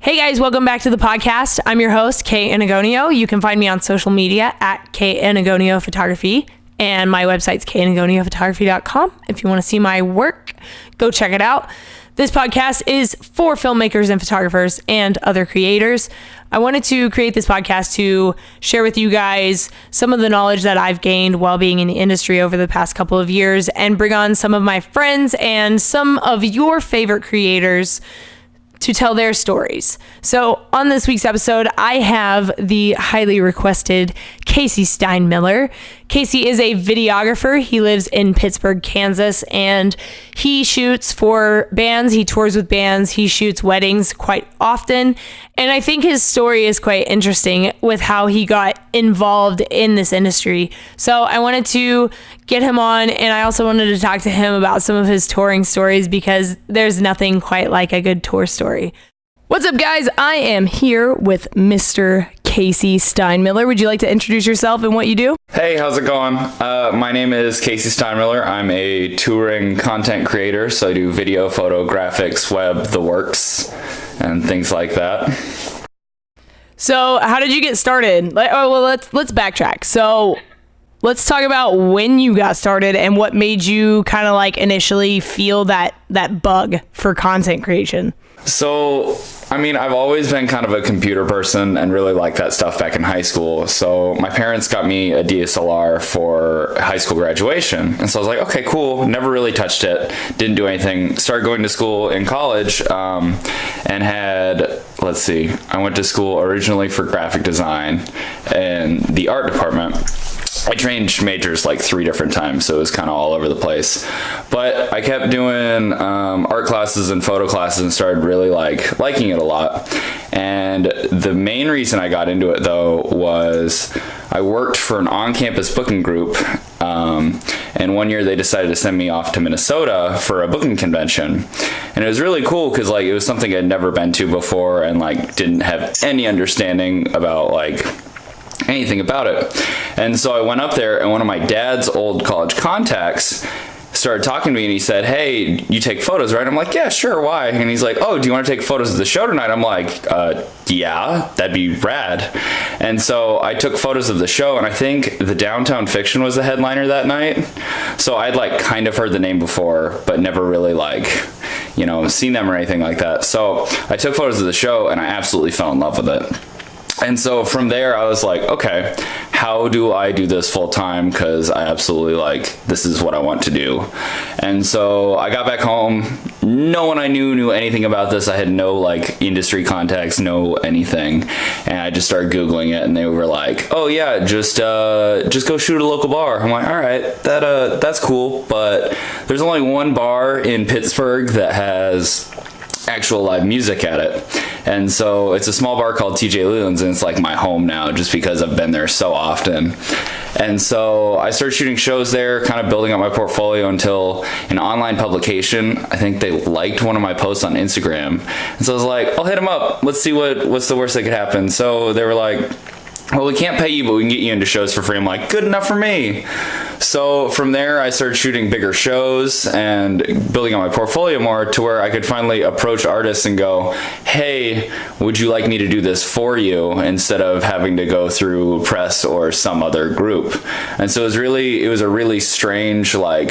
Hey guys, welcome back to the podcast. I'm your host, Kay Anagonio. You can find me on social media at Kay Anagonio Photography, and my website's kayanagoniophotography.com. If you want to see my work, go check it out. This podcast is for filmmakers and photographers and other creators. I wanted to create this podcast to share with you guys some of the knowledge that I've gained while being in the industry over the past couple of years and bring on some of my friends and some of your favorite creators to tell their stories. So on this week's episode, I have the highly requested Casey Steinmiller. Casey is a videographer. He lives in Pittsburg, Kansas, and he shoots for bands. He tours with bands. He shoots weddings quite often. And I think his story is quite interesting with how he got involved in this industry. So I wanted to get him on, and I also wanted to talk to him about some of his touring stories because there's nothing quite like a good tour story. What's up, guys? I am here with Mr. Casey Steinmiller. Would you like to introduce yourself and what you do? Hey, how's it going? My name is Casey Steinmiller. I'm a touring content creator, so I do video, photo, graphics, web, the works, and things like that. So how did you get started? Let's backtrack. So let's talk about when you got started and what made you kind of like initially feel that bug for content creation. So, I've always been kind of a computer person and really liked that stuff back in high school. So my parents got me a DSLR for high school graduation. And so I was like, okay, cool. Never really touched it. Didn't do anything. Started going to school in college and I went to school originally for graphic design and the art department. I changed majors like 3 different times, so it was kind of all over the place. But I kept doing art classes and photo classes and started really liking it a lot. And the main reason I got into it, though, was I worked for an on-campus booking group. And one year they decided to send me off to Minnesota for a booking convention. And it was really cool because it was something I'd never been to before and didn't have any understanding about anything about it. And so I went up there, and one of my dad's old college contacts started talking to me, and he said, hey, you take photos, right? I'm like, yeah, sure, why? And he's like, oh, do you want to take photos of the show tonight? I'm like, yeah, that'd be rad. And so I took photos of the show, and I think the Downtown Fiction was the headliner that night. So I'd kind of heard the name before, but never really seen them or anything like that. So I took photos of the show, and I absolutely fell in love with it. And so from there, I was like, okay, how do I do this full time? Because I absolutely this is what I want to do. And so I got back home. No one I knew anything about this. I had no industry contacts, no anything. And I just started Googling it, and they were like, oh yeah, just go shoot at a local bar. I'm like, all right, that's cool. But there's only one bar in Pittsburgh that has actual live music at it. And so it's a small bar called TJ Leland's, and it's my home now just because I've been there so often. And so I started shooting shows there, kind of building up my portfolio until an online publication, I think they liked one of my posts on Instagram. And so I was like, I'll hit them up. Let's see what's the worst that could happen. So they were like, well, we can't pay you, but we can get you into shows for free. I'm like, good enough for me. So from there, I started shooting bigger shows and building up my portfolio more to where I could finally approach artists and go, hey, would you like me to do this for you instead of having to go through press or some other group? And so it was a really strange way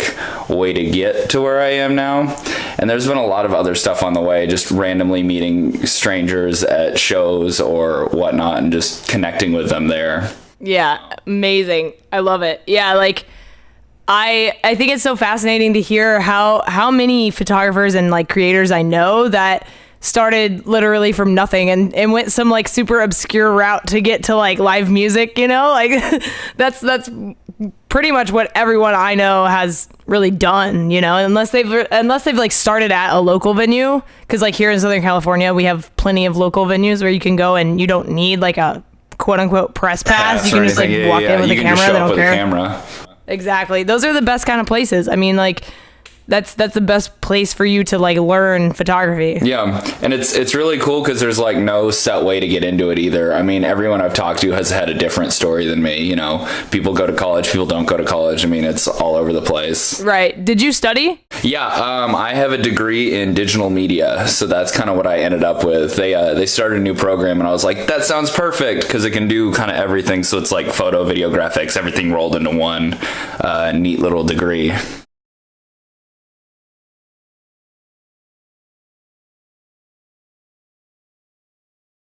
to get to where I am now. And there's been a lot of other stuff on the way, just randomly meeting strangers at shows or whatnot and just connecting with them there. Yeah, amazing. I love it. Yeah, I think it's so fascinating to hear how many photographers and creators I know that started literally from nothing and went some super obscure route to get to live music, that's pretty much what everyone I know has really done, unless they've started at a local venue, because here in Southern California we have plenty of local venues where you can go and you don't need a quote unquote press pass. You can just walk in with a camera. They don't care. Exactly. Those are the best kind of places. that's the best place for you to like learn photography. Yeah, and it's really cool because there's like no set way to get into it either. I mean, everyone I've talked to has had a different story than me. You know, people go to college, people don't go to college. I mean, it's all over the place. Right. Did you study? Yeah, I have a degree in digital media, so that's kind of what I ended up with. They started a new program, and I was like, that sounds perfect because it can do kind of everything. So it's like photo, video, graphics, everything rolled into one neat little degree.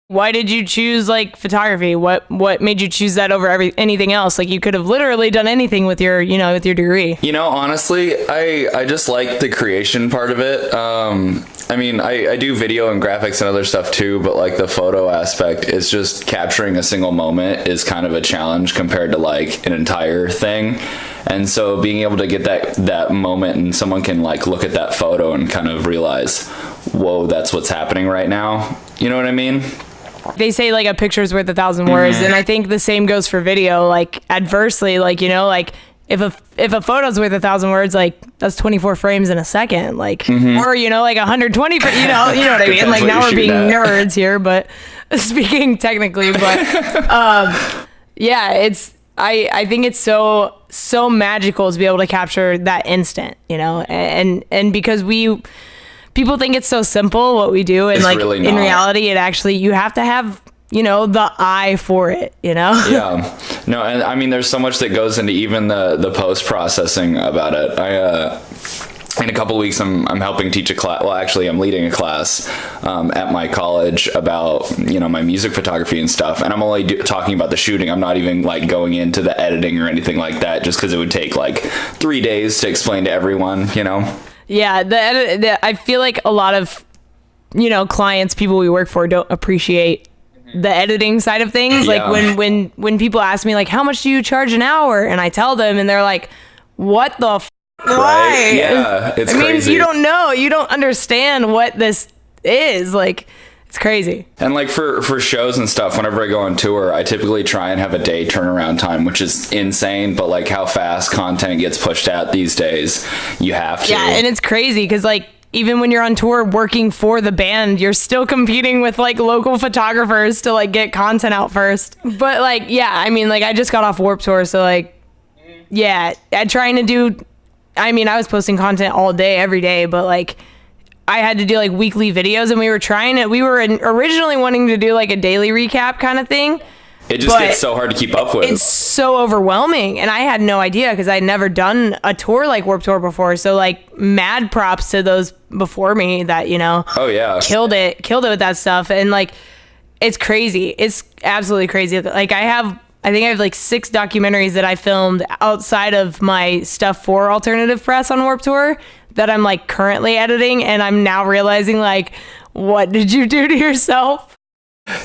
Why did you choose like photography? What made you choose that over anything else? Like you could have literally done anything with your, with your degree. You know, honestly, I just like the creation part of it. I mean, I do video and graphics and other stuff too, but like the photo aspect is just capturing a single moment is kind of a challenge compared to like an entire thing. And so being able to get that moment and someone can like look at that photo and kind of realize, whoa, that's what's happening right now. You know what I mean? They say like a picture's worth 1,000 words, and I think the same goes for video. Like adversely, like like if a photo's worth 1,000 words, like that's 24 frames in a second, like or like 120. You know what I mean? Like now we're being nerds here, but speaking technically, but yeah, it's I think it's so magical to be able to capture that instant, and because people think it's so simple what we do, and it's like really in reality it actually, you have to have the eye for it. Yeah, no, and I mean there's so much that goes into even the post processing about it. In a couple of weeks I'm helping teach a class. Well, actually I'm leading a class at my college about my music photography and stuff, and I'm only talking about the shooting. I'm not even like going into the editing or anything like that, just because it would take like 3 days to explain to everyone. Yeah, I feel like a lot of, clients, people we work for don't appreciate the editing side of things. Yeah. Like when people ask me like, how much do you charge an hour? And I tell them and they're like, what the why? Right? Yeah, it's crazy. You don't know. You don't understand what this is. Like, it's crazy. And like for shows and stuff, whenever I go on tour, I typically try and have a day turnaround time, which is insane, but like how fast content gets pushed out these days, you have to. Yeah, and it's crazy because like even when you're on tour working for the band, you're still competing with like local photographers to like get content out first. But like, yeah, I mean, like I just got off Warped Tour, so like, yeah, I was posting content all day, every day, but like I had to do like weekly videos, and we were originally wanting to do like a daily recap kind of thing. It just gets so hard to keep up with. It's so overwhelming, and I had no idea because I'd never done a tour like Warped Tour before. So like mad props to those before me that, oh yeah, killed it with that stuff. And like, it's crazy. It's absolutely crazy. Like I think I have like 6 documentaries that I filmed outside of my stuff for Alternative Press on Warped Tour that I'm like currently editing, and I'm now realizing like, what did you do to yourself?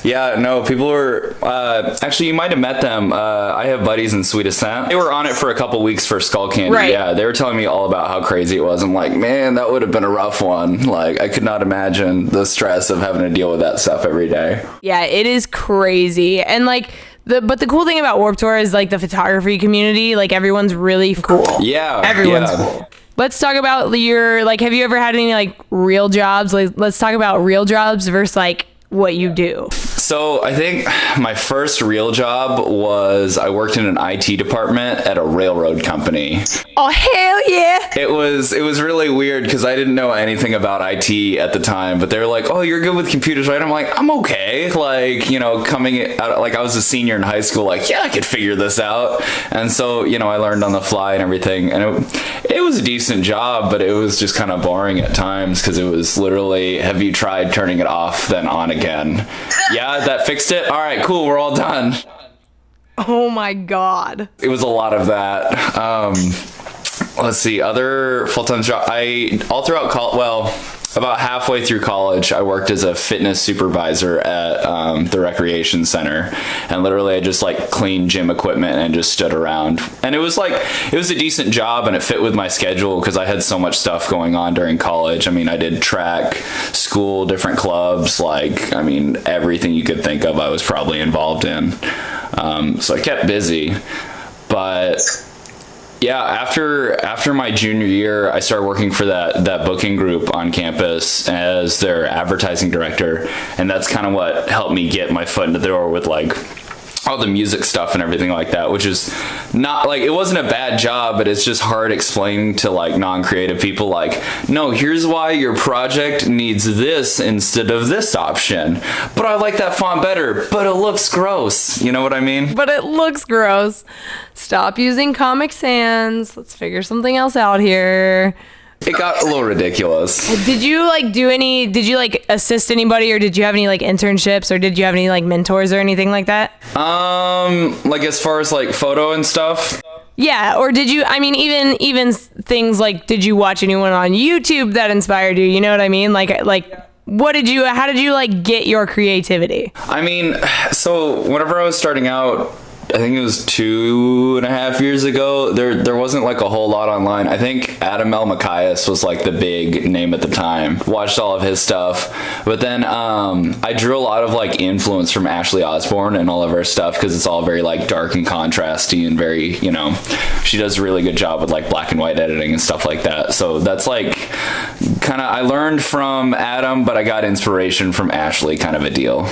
Yeah, no, people were actually, you might have met them. I have buddies in Sweet Ascent. They were on it for a couple weeks for Skull Candy. Right. Yeah, they were telling me all about how crazy it was. I'm like, man, that would have been a rough one. Like, I could not imagine the stress of having to deal with that stuff every day. Yeah, it is crazy. And like, but the cool thing about Warped Tour is like the photography community, like everyone's really cool. Yeah. Everyone's cool. Let's talk about your, like, have you ever had any like real jobs? Like, let's talk about real jobs versus like what you do. So I think my first real job was I worked in an IT department at a railroad company. Oh, hell yeah. It was really weird because I didn't know anything about IT at the time, but they were like, oh, you're good with computers, right? I'm like, I'm okay. Like, coming out, like I was a senior in high school, like, yeah, I could figure this out. And so, I learned on the fly and everything. And it was a decent job, but it was just kind of boring at times because it was literally, have you tried turning it off, then on again? Yeah, that fixed it? All right, cool, we're all done. Oh my God. It was a lot of that. Let's see, other full-time jobs. All throughout college, about halfway through college, I worked as a fitness supervisor at the recreation center, and literally I just like cleaned gym equipment and just stood around. And it was a decent job, and it fit with my schedule because I had so much stuff going on during college. I mean, I did track, school, different clubs, everything you could think of I was probably involved in. So I kept busy, but Yeah, after my junior year, I started working for that booking group on campus as their advertising director, and that's kind of what helped me get my foot in the door with like all the music stuff and everything like that, which is not like, it wasn't a bad job, but it's just hard explaining to like non-creative people like, no, here's why your project needs this instead of this option, but I like that font better, but it looks gross, you know what I mean? But it looks gross. Stop using Comic Sans. Let's figure something else out here. It got a little ridiculous. Did you like assist anybody, or did you have any like internships, or did you have any like mentors or anything like that? Like as far as like photo and stuff? Yeah, or did you, I mean, even things like, did you watch anyone on YouTube that inspired you? You know what I mean? Like how did you like get your creativity? I mean, so whenever I was starting out, I think it was 2.5 years ago, there wasn't like a whole lot online. I think Adam L. Macias was like the big name at the time. Watched all of his stuff. But then I drew a lot of like influence from Ashley Osborne and all of her stuff, because it's all very like dark and contrasty and very, you know, she does a really good job with like black and white editing and stuff like that. So that's like kind of, I learned from Adam, but I got inspiration from Ashley, kind of a deal.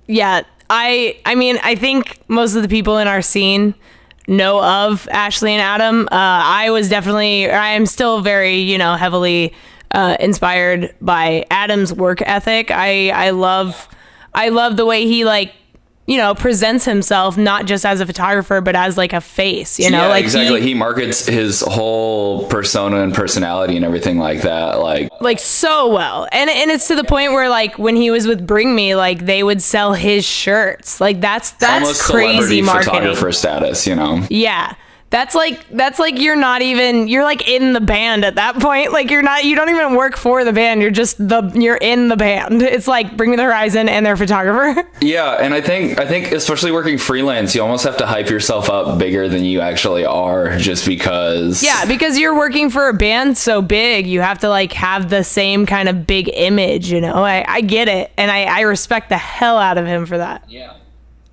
Yeah. I mean, I think most of the people in our scene know of Ashley and Adam. I am still very, you know, heavily inspired by Adam's work ethic. I love the way he like, you know, presents himself not just as a photographer, but as like a face, you know? Yeah, like exactly. He markets his whole persona and personality and everything like that. Like so well. And it's to the point where like when he was with Bring Me, like they would sell his shirts. Like that's almost crazy marketing. Photographer status, you know? Yeah. That's like you're like in the band at that point. Like you don't even work for the band. You're in the band. It's like Bring Me the Horizon and their photographer. Yeah, and I think especially working freelance, you almost have to hype yourself up bigger than you actually are, just because. Yeah, because you're working for a band so big, you have to like have the same kind of big image, you know? I get it, and I respect the hell out of him for that. Yeah.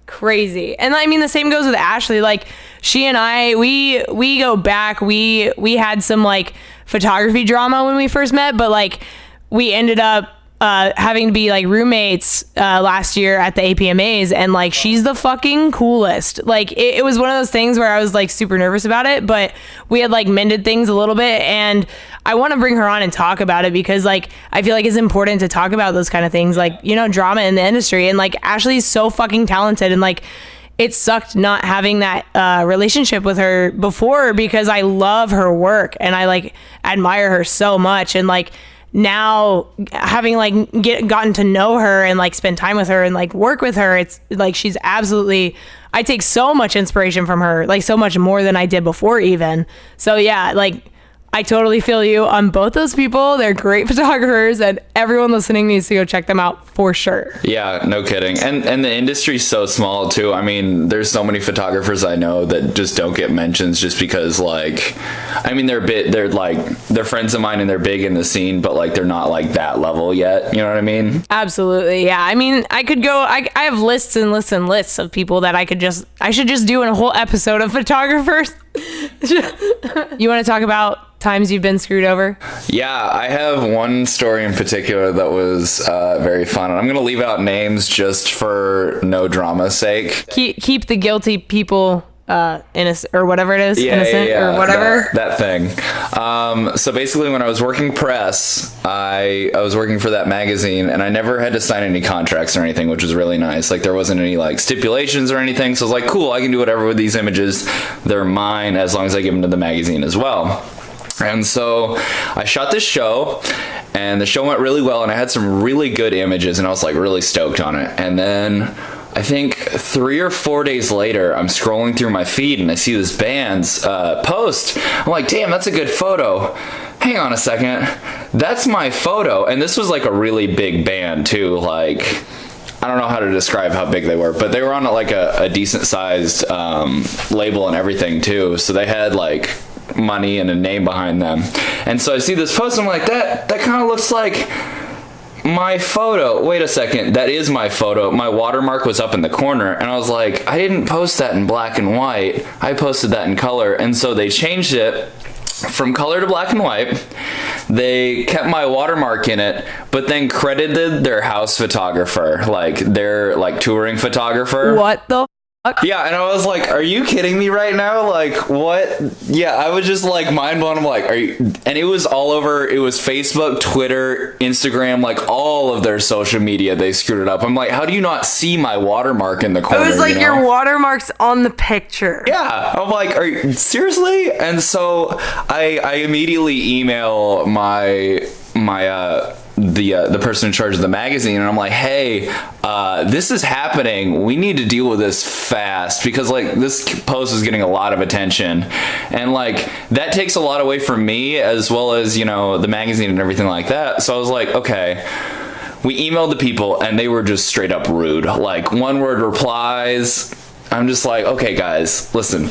Crazy. And I mean, the same goes with Ashley. Like she and I, we go back, we had some like photography drama when we first met, but like we ended up having to be like roommates last year at the APMAs, and like she's the fucking coolest. Like it was one of those things where I was like super nervous about it, but we had like mended things a little bit, and I want to bring her on and talk about it because like I feel like it's important to talk about those kind of things, like, you know, drama in the industry. And like Ashley's so fucking talented, and like it sucked not having that relationship with her before, because I love her work and I like admire her so much. And like now having like gotten to know her and like spend time with her and like work with her, it's like she's absolutely, I take so much inspiration from her, like so much more than I did before even. So yeah, like I totally feel you on both those people. They're great photographers, and everyone listening needs to go check them out for sure. Yeah, no kidding. And the industry's so small too. I mean, there's so many photographers I know that just don't get mentions just because like, I mean, they're friends of mine and they're big in the scene, but like they're not like that level yet. You know what I mean? Absolutely. Yeah. I mean, I could go, I have lists and lists and lists of people that I should just do a whole episode of photographers. You want to talk about times you've been screwed over? Yeah, I have one story in particular that was very fun, and I'm going to leave out names just for no drama's sake. Keep the guilty people innocent, or whatever it is, innocent, or whatever. That thing. So basically, when I was working press, I was working for that magazine, and I never had to sign any contracts or anything, which was really nice. Like there wasn't any like stipulations or anything, so I was like, cool, I can do whatever with these images. They're mine as long as I give them to the magazine as well. And so I shot this show, and the show went really well, and I had some really good images, and I was like really stoked on it. And then I think 3 or 4 days later, I'm scrolling through my feed and I see this band's post. I'm like, damn, that's a good photo. Hang on a second, that's my photo. And this was like a really big band too. Like, I don't know how to describe how big they were, but they were on like a decent sized label and everything too. So they had like money and a name behind them. And so I see this post, I'm like, that kind of looks like my photo, wait a second, that is my photo. My watermark was up in the corner, and I was like, I didn't post that in black and white. I posted that in color. And so they changed it from color to black and white. They kept my watermark in it, but then credited their house photographer, like their like touring photographer. What the fuck? Yeah, and I was like, are you kidding me right now? Like, what? Yeah, I was just like mind blown. I'm like, are you? And it was all over. It was Facebook, Twitter, Instagram, like all of their social media. They screwed it up. I'm like, how do you not see my watermark in the corner? It was like, your watermark's on the picture. Yeah, I'm like, are you seriously? And so I immediately email the person in charge of the magazine, and I'm like, hey, this is happening. We need to deal with this fast, because like this post is getting a lot of attention, and like that takes a lot away from me as well as, you know, the magazine and everything like that. So I was like, okay. We emailed the people, and they were just straight up rude, like one word replies. I'm just like, okay guys, listen,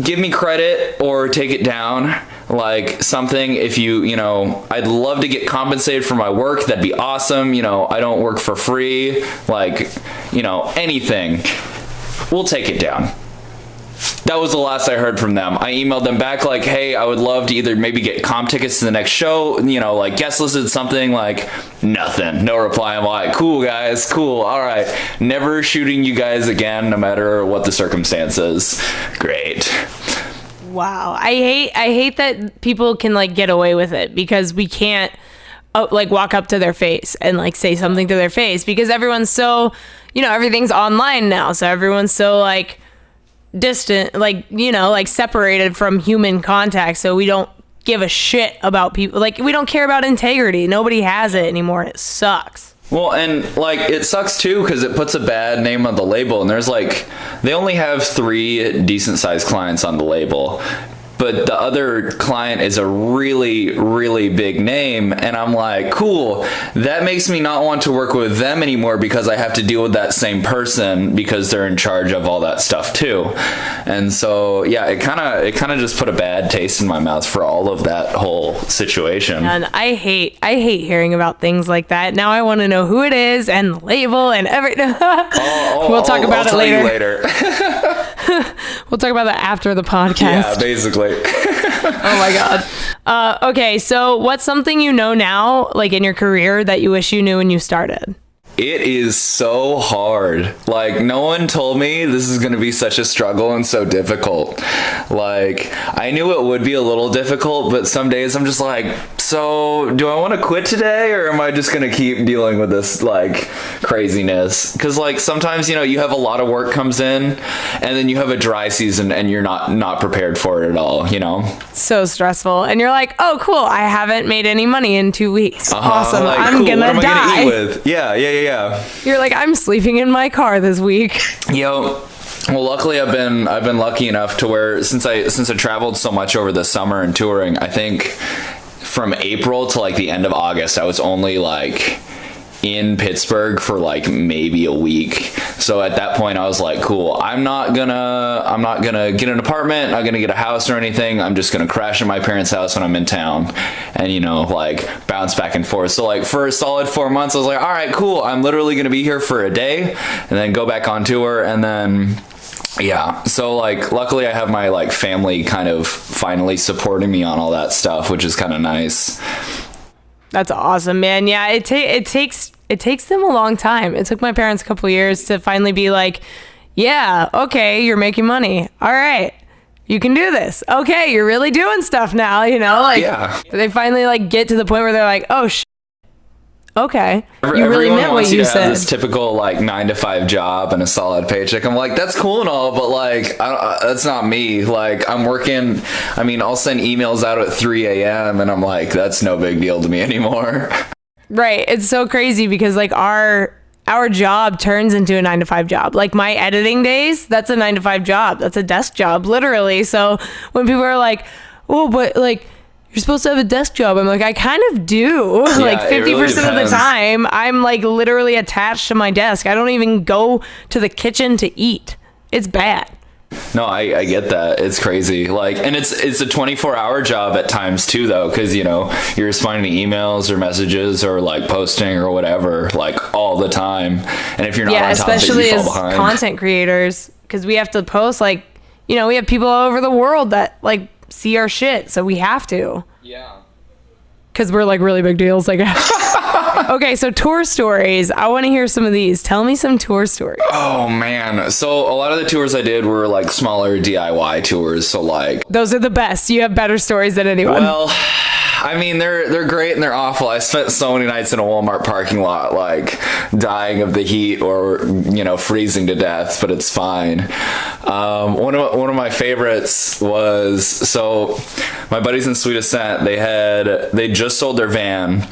give me credit or take it down. Like something, if you know, I'd love to get compensated for my work. That'd be awesome. You know, I don't work for free. Like, you know, anything. We'll take it down. That was the last I heard from them. I emailed them back like, hey, I would love to either maybe get comp tickets to the next show, you know, like guest listed something. Like nothing, no reply. I'm like, cool guys, cool, all right, never shooting you guys again, no matter what the circumstances. Great. Wow. I hate that people can like get away with it, because we can't like walk up to their face and like say something to their face, because everyone's so, you know, everything's online now. So everyone's so like distant, like, you know, like separated from human contact. So we don't give a shit about people. Like we don't care about integrity. Nobody has it anymore. It sucks. Well, and like it sucks too, because it puts a bad name on the label, and there's like, they only have 3 decent sized clients on the label, but the other client is a really, really big name, and I'm like, cool, that makes me not want to work with them anymore, because I have to deal with that same person, because they're in charge of all that stuff too. And so yeah, it kind of just put a bad taste in my mouth for all of that whole situation. And I hate hearing about things like that. Now I want to know who it is and the label and everything. We'll talk about it later. We'll talk about that after the podcast. Yeah, basically. Oh my God. Okay, so what's something you know now, like in your career, that you wish you knew when you started? It is so hard. Like, no one told me this is going to be such a struggle and so difficult. Like, I knew it would be a little difficult, but some days I'm just like, so do I want to quit today, or am I just going to keep dealing with this like craziness? Because like sometimes, you know, you have a lot of work comes in, and then you have a dry season and you're not prepared for it at all, you know? So stressful. And you're like, oh cool, I haven't made any money in 2 weeks. Awesome. Like, I'm cool, gonna what am I die. gonna eat with? Yeah. You're like, I'm sleeping in my car this week. Yo, well, luckily I've been lucky enough to where since I traveled so much over the summer and touring, I think from April to like the end of August, I was only like in Pittsburg for like maybe a week. So at that point I was like, cool, I'm not gonna get an apartment, not gonna get a house or anything. I'm just gonna crash at my parents' house when I'm in town, and, you know, like bounce back and forth. So like for a solid 4 months I was like, all right, cool, I'm literally gonna be here for a day and then go back on tour. And then yeah, so like luckily I have my like family kind of finally supporting me on all that stuff, which is kind of nice. That's awesome, man. Yeah, it takes them a long time. It took my parents a couple years to finally be like, yeah, okay, you're making money. All right, you can do this. Okay, you're really doing stuff now, you know? Like, yeah. They finally like get to the point where they're like, oh, okay, you really meant what you said. This typical like 9-to-5 job and a solid paycheck. I'm like, that's cool and all, but like that's not me. Like I'm working, I mean, I'll send emails out at 3 a.m. and I'm like, that's no big deal to me anymore. Right. It's so crazy because like our job turns into a 9-to-5 job. Like my editing days, that's a 9-to-5 job. That's a desk job, literally. So when people are like, oh, but like, you're supposed to have a desk job, I'm like, I kind of do. Yeah, like 50% really of the time, I'm like literally attached to my desk. I don't even go to the kitchen to eat. It's bad. No, I get that. It's crazy. Like, and it's a 24-hour job at times too, though, because you're responding to emails or messages or like posting or whatever, like all the time. And if you're not on top of it, especially you fall as behind. content creators, because we have to post, like, we have people all over the world that like see our shit, so we have to. Yeah. Because we're like really big deals, like. Okay, so tour stories. I want to hear some of these. Tell me some tour stories. Oh man, so a lot of the tours I did were like smaller DIY tours. So like those are the best. You have better stories than anyone. Well, I mean they're great and they're awful. I spent so many nights in a Walmart parking lot, like dying of the heat or freezing to death, but it's fine. One of my favorites was, so my buddies in Sweet Ascent, they just sold their van.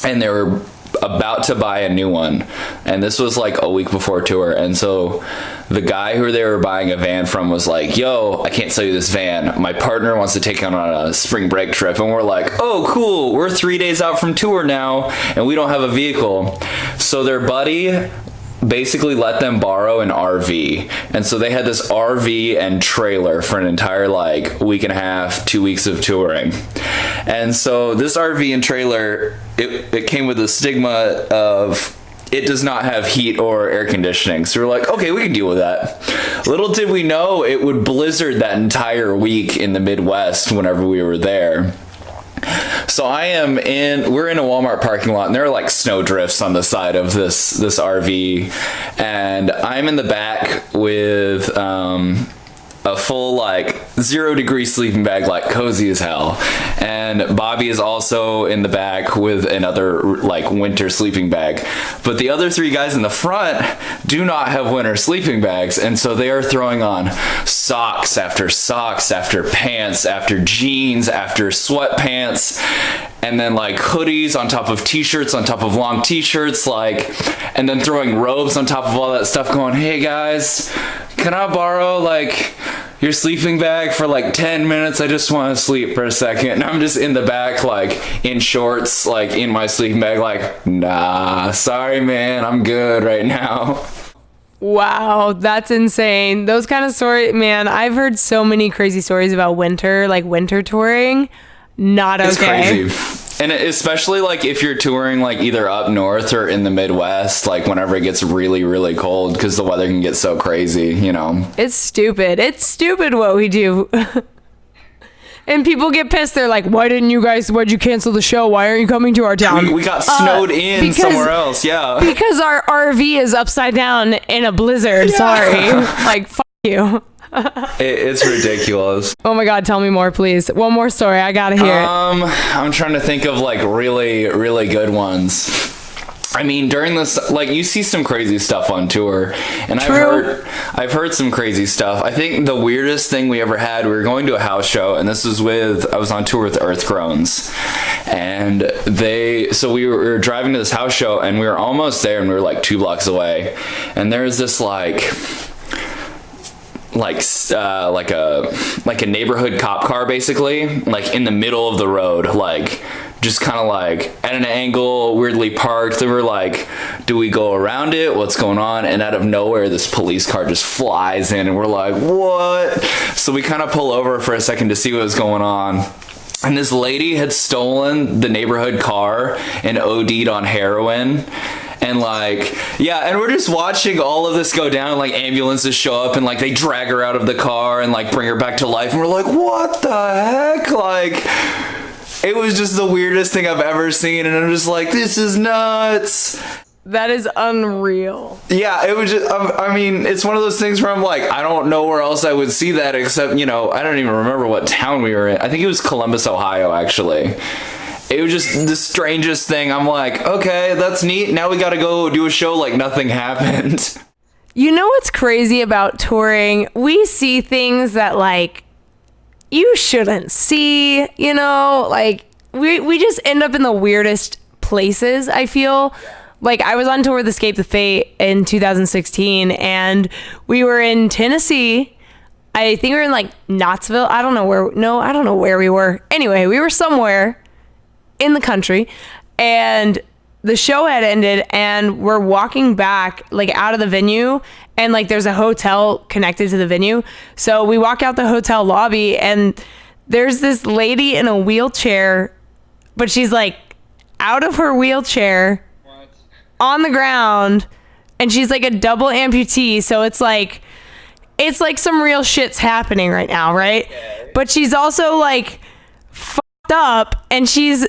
And they were about to buy a new one. And this was like a week before tour. And so the guy who they were buying a van from was like, yo, I can't sell you this van. My partner wants to take on a spring break trip. And we're like, oh, cool. We're 3 days out from tour now. And we don't have a vehicle. So their buddy basically let them borrow an RV. And so they had this RV and trailer for an entire like week and a half, 2 weeks of touring. And so this RV and trailer, it came with the stigma of it does not have heat or air conditioning. So we're like, okay, we can deal with that. Little did we know it would blizzard that entire week in the Midwest whenever we were there. So we're in a Walmart parking lot and there are like snow drifts on the side of this RV, and I'm in the back with a full like 0-degree sleeping bag, like cozy as hell, and Bobby is also in the back with another like winter sleeping bag. But the other 3 guys in the front do not have winter sleeping bags, and so they are throwing on socks after pants after jeans after sweatpants, and then like hoodies on top of t-shirts on top of long t-shirts, like, and then throwing robes on top of all that stuff, going, hey guys, can I borrow like your sleeping bag for like 10 minutes? I just want to sleep for a second. And I'm just in the back, like in shorts, like in my sleeping bag, like, nah, sorry man, I'm good right now. Wow, that's insane. Those kind of stories, man, I've heard so many crazy stories about winter, like winter touring. Not okay. It's crazy. And especially like if you're touring like either up north or in the Midwest, like whenever it gets really, really cold, because the weather can get so crazy, It's stupid. It's stupid what we do. And people get pissed. They're like, why'd you cancel the show? Why aren't you coming to our town? We got snowed in somewhere else. Yeah. Because our RV is upside down in a blizzard. Yeah. Sorry. Like, fuck you. It's ridiculous. Oh my God, tell me more, please. One more story. I gotta hear it. I'm trying to think of like really, really good ones. I mean, during this, like, you see some crazy stuff on tour, and I've heard some crazy stuff. I think the weirdest thing we ever had, we were going to a house show, and this was I was on tour with Earthgroans, and so we were driving to this house show, and we were almost there, and we were like 2 blocks away, and there's this like a neighborhood cop car, basically, like in the middle of the road, like just kind of like at an angle, weirdly parked. They were like, do we go around it? What's going on? And out of nowhere, this police car just flies in, and we're like, what? So we kind of pull over for a second to see what was going on. And this lady had stolen the neighborhood car and OD'd on heroin. And like, yeah, and we're just watching all of this go down. Like ambulances show up and like they drag her out of the car and like bring her back to life. And we're like, what the heck? Like, it was just the weirdest thing I've ever seen. And I'm just like, this is nuts. That is unreal. Yeah, it was just, I mean, it's one of those things where I'm like, I don't know where else I would see that except, I don't even remember what town we were in. I think it was Columbus, Ohio, actually. It was just the strangest thing. I'm like, okay, that's neat. Now we got to go do a show like nothing happened. You know what's crazy about touring? We see things that like you shouldn't see, like we just end up in the weirdest places, I feel. Like I was on tour with Escape the Fate in 2016 and we were in Tennessee. I think we were in like Knoxville. I don't know where we were. Anyway, we were somewhere in the country, and the show had ended and we're walking back like out of the venue, and like there's a hotel connected to the venue. So we walk out the hotel lobby and there's this lady in a wheelchair, but she's like out of her wheelchair on the ground, and she's like a double amputee. So it's like some real shit's happening right now, right? Okay. But she's also like fucked up, and she's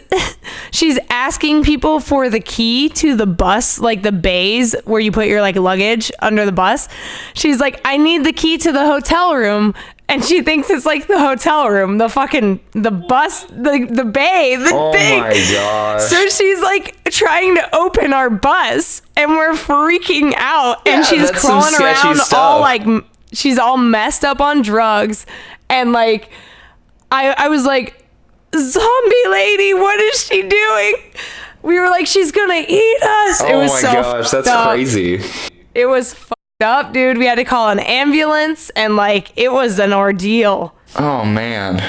asking people for the key to the bus, like the bays where you put your like luggage under the bus. She's like, I need the key to the hotel room. And she thinks it's like the hotel room, the bus, the bay, the thing. Oh my gosh. So she's like trying to open our bus, and we're freaking out. And she's crawling around all like, she's all messed up on drugs. And like, I was like, zombie lady, what is she doing? We were like, she's gonna eat us. Oh my gosh, that's crazy. It was up, dude. We had to call an ambulance, and like it was an ordeal. Oh man.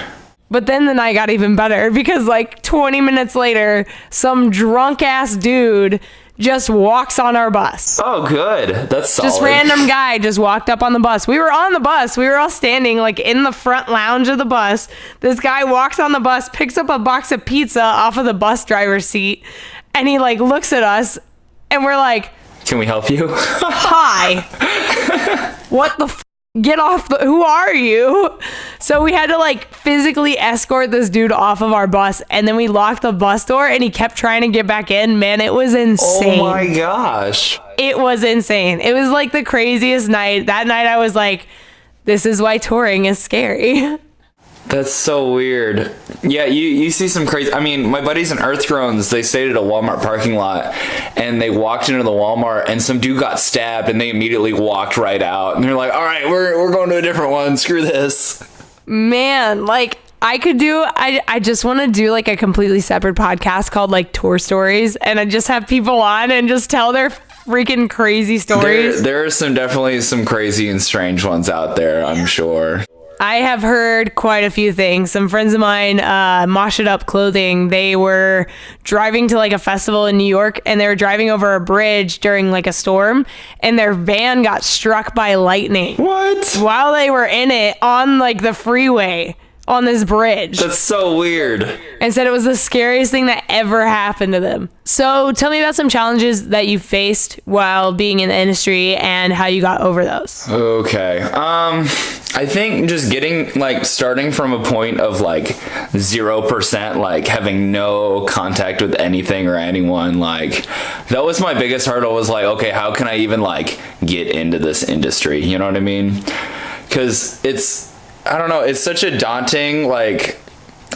But then the night got even better, because like 20 minutes later, some drunk ass dude just walks on our bus. Oh good, that's solid. Just random guy just walked up on the bus. We were on the bus, we were all standing like in the front lounge of the bus. This guy walks on the bus, picks up a box of pizza off of the bus driver's seat, and he like looks at us, and we're like, can we help you? Hi. What the get off the, who are you? So we had to like physically escort this dude off of our bus, and then we locked the bus door, and he kept trying to get back in. Man, it was insane. Oh my gosh. It was insane. It was like the craziest night. That night I was like, this is why touring is scary. That's so weird. Yeah, you see some crazy... I mean, my buddies in Earth Drones, they stayed at a Walmart parking lot, and they walked into the Walmart, and some dude got stabbed, and they immediately walked right out. And they're like, all right, we're going to a different one. Screw this. Man, like, I just want to do like a completely separate podcast called like Tour Stories, and I just have people on and just tell their freaking crazy stories. There are definitely some crazy and strange ones out there, I'm sure. I have heard quite a few things. Some friends of mine, Mosh It Up Clothing, they were driving to like a festival in New York, and they were driving over a bridge during like a storm, and their van got struck by lightning. What? While they were in it on like the freeway on this bridge. That's so weird. And said it was the scariest thing that ever happened to them. So tell me about some challenges that you faced while being in the industry and how you got over those. Okay. I think just starting from a point of like 0%, like having no contact with anything or anyone, like that was my biggest hurdle. Was like, okay, how can I even like get into this industry? You know what I mean? Because I don't know, it's such a daunting, like,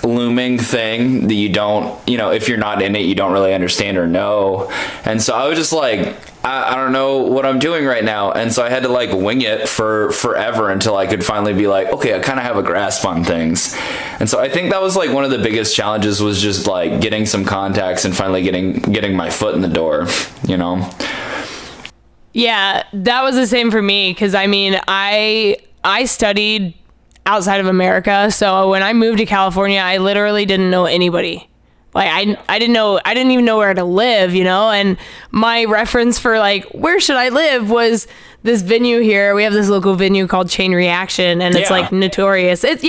looming thing that you don't, if you're not in it, you don't really understand or know. And so I was just like, I don't know what I'm doing right now. And so I had to like wing it for forever until I could finally be like, okay, I kind of have a grasp on things. And so I think that was like one of the biggest challenges, was just like getting some contacts and finally getting my foot in the door, Yeah, that was the same for me. Cause I mean, I studied outside of America. So when I moved to California, I literally didn't know anybody. Like I didn't even know where to live, and my reference for like, where should I live was this venue here. We have this local venue called Chain Reaction, and it's like notorious. It's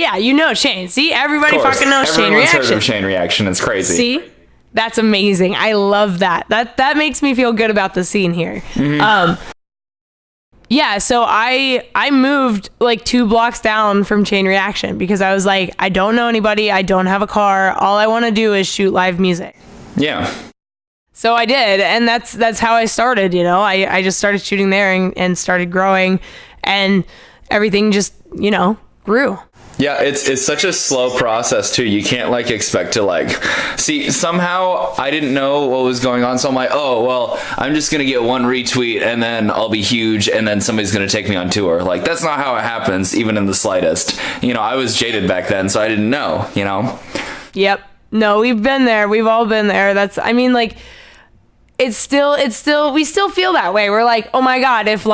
Chain. See, everybody fucking knows Chain Reaction. Everyone's heard of Chain Reaction. It's crazy. See, that's amazing. I love that. That makes me feel good about the scene here. Mm-hmm. Yeah, so I moved like 2 blocks down from Chain Reaction because I was like, I don't know anybody. I don't have a car. All I want to do is shoot live music. Yeah. So I did, and that's how I started, I just started shooting there and started growing, and everything just, grew. Yeah, it's such a slow process too. You can't like expect to see, somehow I didn't know what was going on. So I'm like, oh, well, I'm just going to get 1 retweet and then I'll be huge. And then somebody's going to take me on tour. Like, that's not how it happens, even in the slightest. I was jaded back then, so I didn't know, Yep. No, we've been there. We've all been there. We still feel that way. We're like, oh my God, if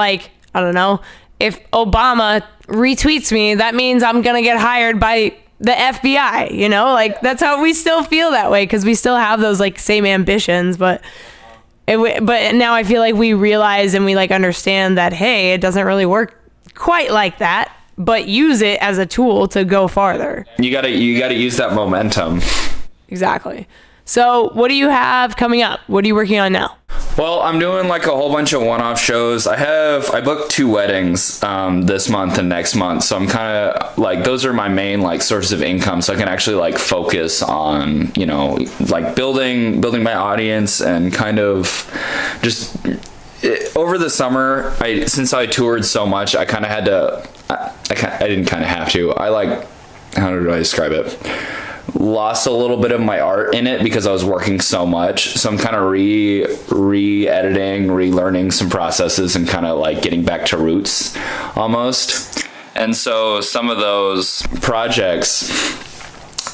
if Obama retweets me, that means I'm gonna get hired by the FBI, that's how we still feel that way, because we still have those same ambitions. But But now I feel like we realize and we like understand that, hey, it doesn't really work quite like that, but use it as a tool to go farther. You gotta use that momentum. Exactly. So what do you have coming up? What are you working on now? Well, I'm doing like a whole bunch of one-off shows. I booked 2 weddings this month and next month, so I'm kind of like, those are my main like sources of income, so I can actually like focus on, you know, like building my audience and kind of just over the summer. Since I toured so much, I kind of had to. I didn't kind of have to. I like, how do I describe it? Lost a little bit of my art in it because I was working so much. So I'm kind of re-editing, relearning some processes and kind of like getting back to roots almost. And so some of those projects,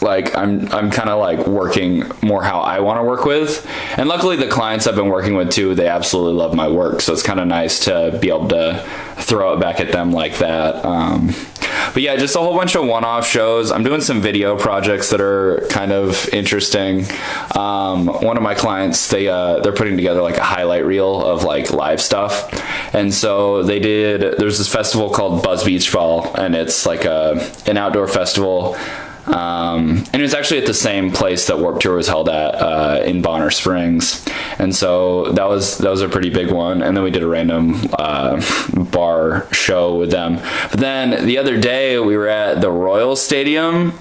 like I'm kind of like working more how I want to work with. And luckily the clients I've been working with too, they absolutely love my work. So it's kind of nice to be able to throw it back at them like that. But yeah, just a whole bunch of one-off shows. I'm doing some video projects that are kind of interesting. One of my clients, they're putting together like a highlight reel of like live stuff. And so there's this festival called Buzz Beach Ball, and it's like an outdoor festival. And it was actually at the same place that Warped Tour was held at, in Bonner Springs. And so that was a pretty big one. And then we did a random bar show with them. But then the other day we were at the Royal Stadium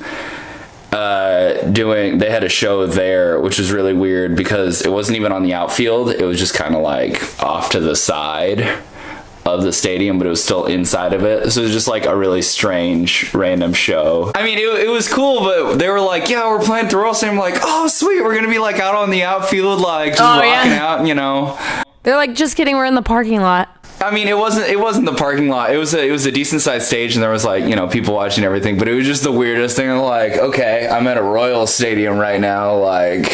they had a show there, which was really weird because it wasn't even on the outfield. It was just kind of like off to the side of the stadium, but it was still inside of it. So it was just like a really strange random show. I mean, it was cool, but they were like, yeah, we're playing at the Royal Stadium. I'm like, oh sweet, we're gonna be like out on the outfield, like just rocking out, you know. They're like, just kidding, we're in the parking lot. I mean, it wasn't the parking lot. It was a decent sized stage, and there was like, you know, people watching everything. But it was just the weirdest thing. I'm like, okay, I'm at a Royal Stadium right now. Like,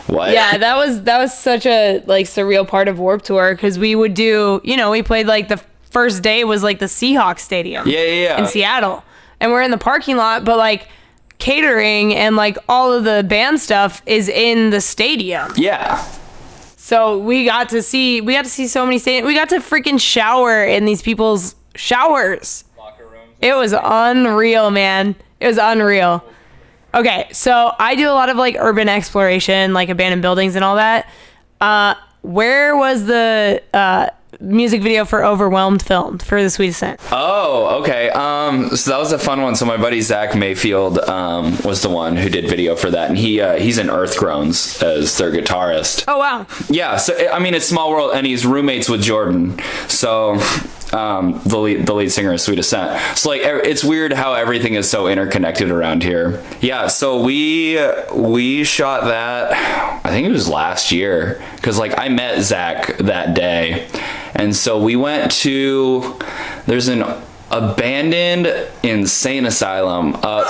what? Yeah, that was such a like surreal part of Warped Tour, because we would do, you know, we played like the first day was like the Seahawks Stadium. Yeah. In Seattle, and we're in the parking lot, but like catering and like all of the band stuff is in the stadium. Yeah. So we got to see so many stadiums. We got to freaking shower in these people's showers. Locker rooms. It was unreal, man. It was unreal. Okay, so I do a lot of like urban exploration, like abandoned buildings and all that. Where was the music video for Overwhelmed filmed for The Sweet Ascent? Oh, okay. So that was a fun one. So my buddy Zach Mayfield was the one who did video for that, and he's in Earth Groans as their guitarist. Oh wow. Yeah. So I mean, it's Small World, and he's roommates with Jordan. So the lead singer of Sweet Ascent. So like, it's weird how everything is so interconnected around here. Yeah. So we shot that, I think it was last year, because like I met Zach that day. And so we went to, there's an abandoned insane asylum up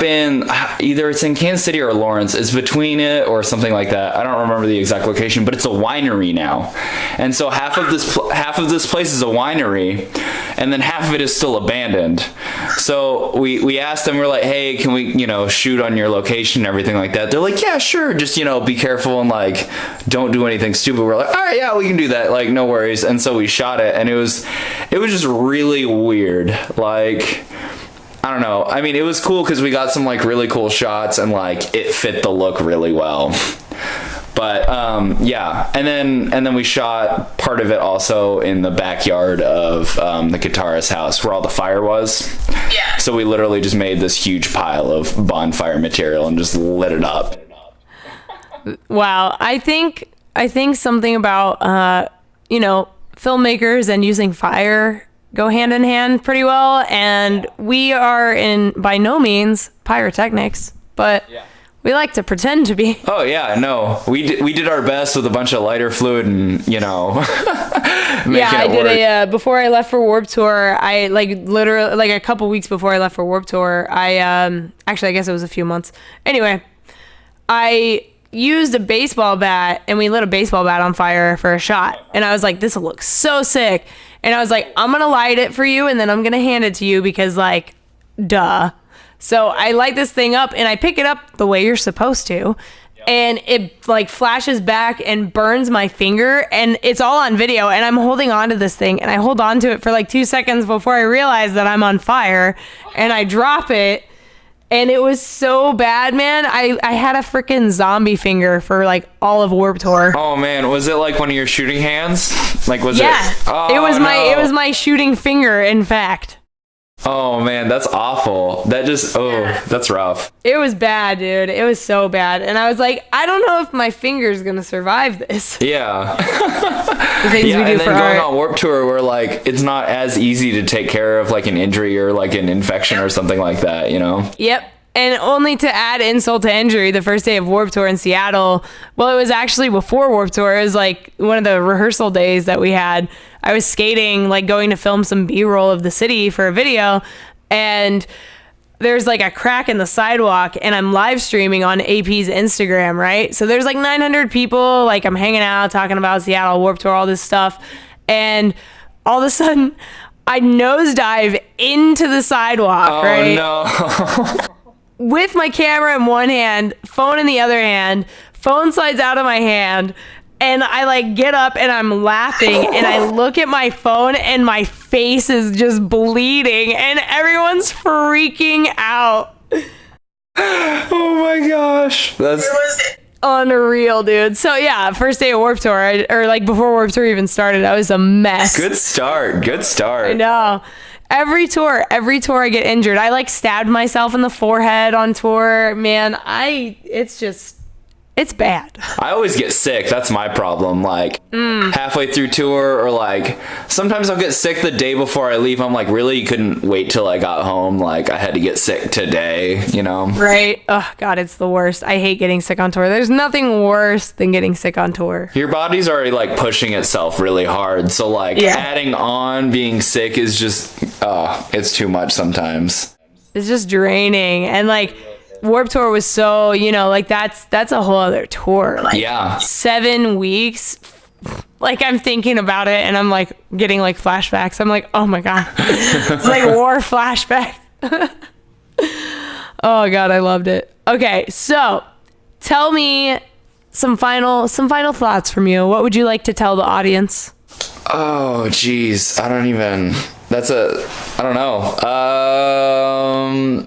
in, either it's in Kansas City or Lawrence. It's between it or something like that. I don't remember the exact location, but it's a winery now. And so half of this place is a winery, and then half of it is still abandoned. So we asked them, we're like, hey, can we, you know, shoot on your location and everything like that? They're like, yeah, sure. Just, you know, be careful and like, don't do anything stupid. We're like, all right, yeah, we can do that. Like, no worries. And so we shot it, and it was just really weird. Like, I don't know. I mean, it was cool because we got some like really cool shots, and like it fit the look really well. But yeah, and then we shot part of it also in the backyard of the guitarist's house where all the fire was. Yeah. So we literally just made this huge pile of bonfire material and just lit it up. Wow. I think something about you know, filmmakers and using fire go hand in hand pretty well, and we are by no means pyrotechnics, but we like to pretend to be. Oh yeah, no, we did our best with a bunch of lighter fluid and, you know, I did before I left for Warped Tour. I like literally like a couple weeks before I left for Warped Tour. I actually I guess it was a few months. Anyway, I used a baseball bat, and we lit a baseball bat on fire for a shot, and I was like, this will look so sick. And I was like, I'm gonna light it for you, and then I'm gonna hand it to you because like, duh. So I light this thing up, and I pick it up the way you're supposed to, and it like flashes back and burns my finger, and it's all on video, and I'm holding on to this thing, and I hold on to it for like 2 seconds before I realize that I'm on fire, and I drop it, and it was so bad, man. I had a freaking zombie finger for like all of Warped Tour. Oh man, was it like one of your shooting hands? Like was it? Oh, it was my shooting finger, in fact. Oh man, that's awful. That's rough. It was bad, dude. It was so bad. And I was like, I don't know if my finger's gonna survive this. Yeah. The things we do and then for going art. on Warped Tour where like it's not as easy to take care of like an injury or like an infection or something like that, you know? Yep. And only to add insult to injury, the first day of Warped Tour in Seattle, well, it was actually before Warped Tour. It was like one of the rehearsal days that we had. I was skating, like going to film some B-roll of the city for a video, and there's like a crack in the sidewalk, and I'm live streaming on AP's Instagram, right? So there's like 900 people, like I'm hanging out, talking about Seattle, Warped Tour, all this stuff, and all of a sudden, I nosedive into the sidewalk, right? Oh no. With my camera in one hand, phone in the other hand, phone slides out of my hand, and I like get up and I'm laughing, and I look at my phone and my face is just bleeding, and everyone's freaking out. Oh my gosh. That's unreal, dude. So yeah, first day of Warped Tour, or like before Warped Tour even started, I was a mess. Good start. I know. Every tour I get injured. I like stabbed myself in the forehead on tour. Man, it's bad. I always get sick. That's my problem. Like halfway through tour, or like sometimes I'll get sick the day before I leave. I'm like, really? You couldn't wait till I got home? Like I had to get sick today, you know? Right. Oh God, it's the worst. I hate getting sick on tour. There's nothing worse than getting sick on tour. Your body's already like pushing itself really hard. So like adding on being sick is just, it's too much sometimes. It's just draining. And like, Warped Tour was so, you know, like that's a whole other tour. Like 7 weeks. Like I'm thinking about it and I'm like getting like flashbacks. I'm like, oh my God. It's like war flashback. Oh God, I loved it. Okay, so tell me some final thoughts from you. What would you like to tell the audience? Oh geez, I don't know.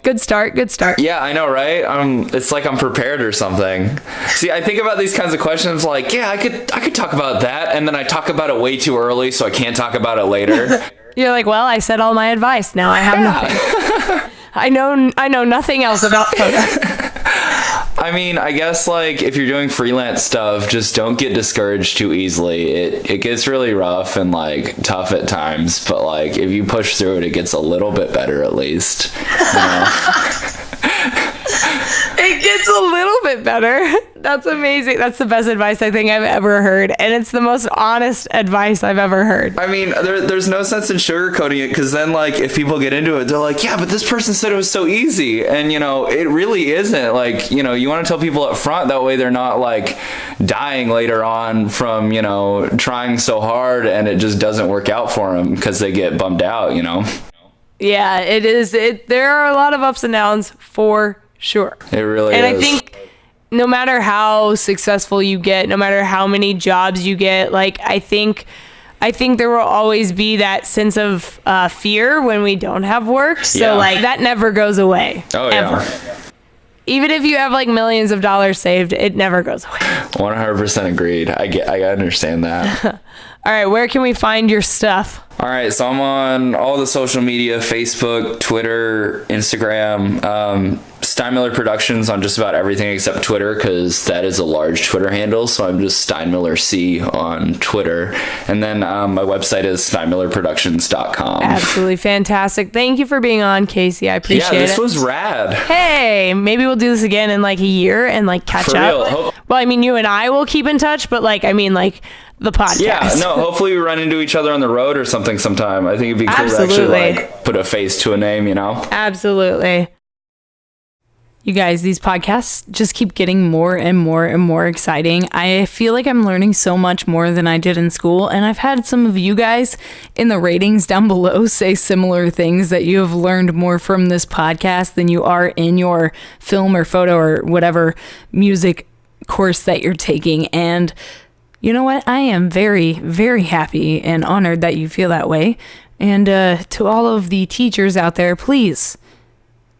Good start. Yeah, I know, right? It's like I'm prepared or something. See, I think about these kinds of questions like, yeah, I could talk about that, and then I talk about it way too early, so I can't talk about it later. You're like, well, I said all my advice. Now I have nothing. I know nothing else about photos. I mean, I guess like if you're doing freelance stuff, just don't get discouraged too easily. It gets really rough and like tough at times, but like if you push through it, it gets a little bit better at least. You know? It gets a little bit better. That's amazing. That's the best advice I think I've ever heard. And it's the most honest advice I've ever heard. I mean, there's no sense in sugarcoating it, because then like if people get into it, they're like, yeah, but this person said it was so easy. And you know, it really isn't. Like, you know, you want to tell people up front, that way they're not like dying later on from, you know, trying so hard and it just doesn't work out for them because they get bummed out, you know? Yeah, it is. There are a lot of ups and downs for sure. It really is. And I think no matter how successful you get, no matter how many jobs you get, like I think there will always be that sense of fear when we don't have work. So like that never goes away. Oh ever. Yeah. Even if you have like millions of dollars saved, it never goes away. 100% agreed. I understand that. All right, where can we find your stuff? All right, so I'm on all the social media, Facebook, Twitter, Instagram, Steinmiller Productions on just about everything except Twitter, because that is a large Twitter handle, so I'm just Steinmiller C on Twitter. And then my website is steinmillerproductions.com. Absolutely fantastic. Thank you for being on, Casey. I appreciate it. Yeah, this was rad. Hey, maybe we'll do this again in like a year and like catch up. Real. Well, I mean, you and I will keep in touch, but like, I mean, like the podcast. Yeah, no, hopefully we run into each other on the road or something sometime. I think it'd be cool to actually like put a face to a name, you know? Absolutely. You guys, these podcasts just keep getting more and more and more exciting. I feel like I'm learning so much more than I did in school, and I've had some of you guys in the ratings down below say similar things, that you have learned more from this podcast than you are in your film or photo or whatever music course that you're taking. And you know what? I am very, very happy and honored that you feel that way. And to all of the teachers out there, please,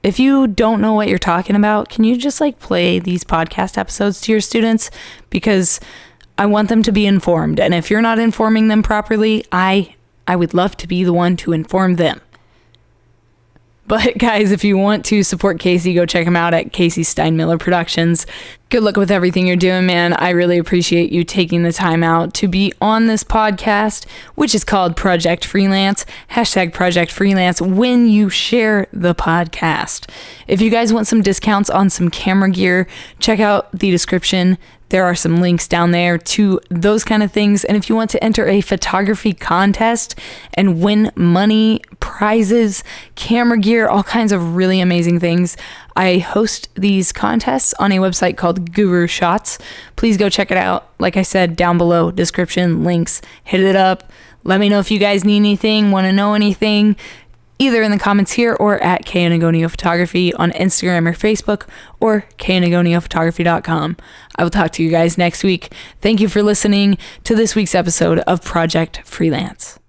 if you don't know what you're talking about, can you just like play these podcast episodes to your students? Because I want them to be informed. And if you're not informing them properly, I would love to be the one to inform them. But guys, if you want to support Casey, go check him out at Casey Steinmiller Productions. Good luck with everything you're doing, man. I really appreciate you taking the time out to be on this podcast, which is called Project Freelance, #Project Freelance, when you share the podcast. If you guys want some discounts on some camera gear, check out the description. There are some links down there to those kind of things. And if you want to enter a photography contest and win money, prizes, camera gear, all kinds of really amazing things, I host these contests on a website called Guru Shots. Please go check it out. Like I said, down below, description, links, hit it up. Let me know if you guys need anything, want to know anything, either in the comments here or at Anagonio Photography on Instagram or Facebook, or KAnagoniaphotography.com. I will talk to you guys next week. Thank you for listening to this week's episode of Project Freelance.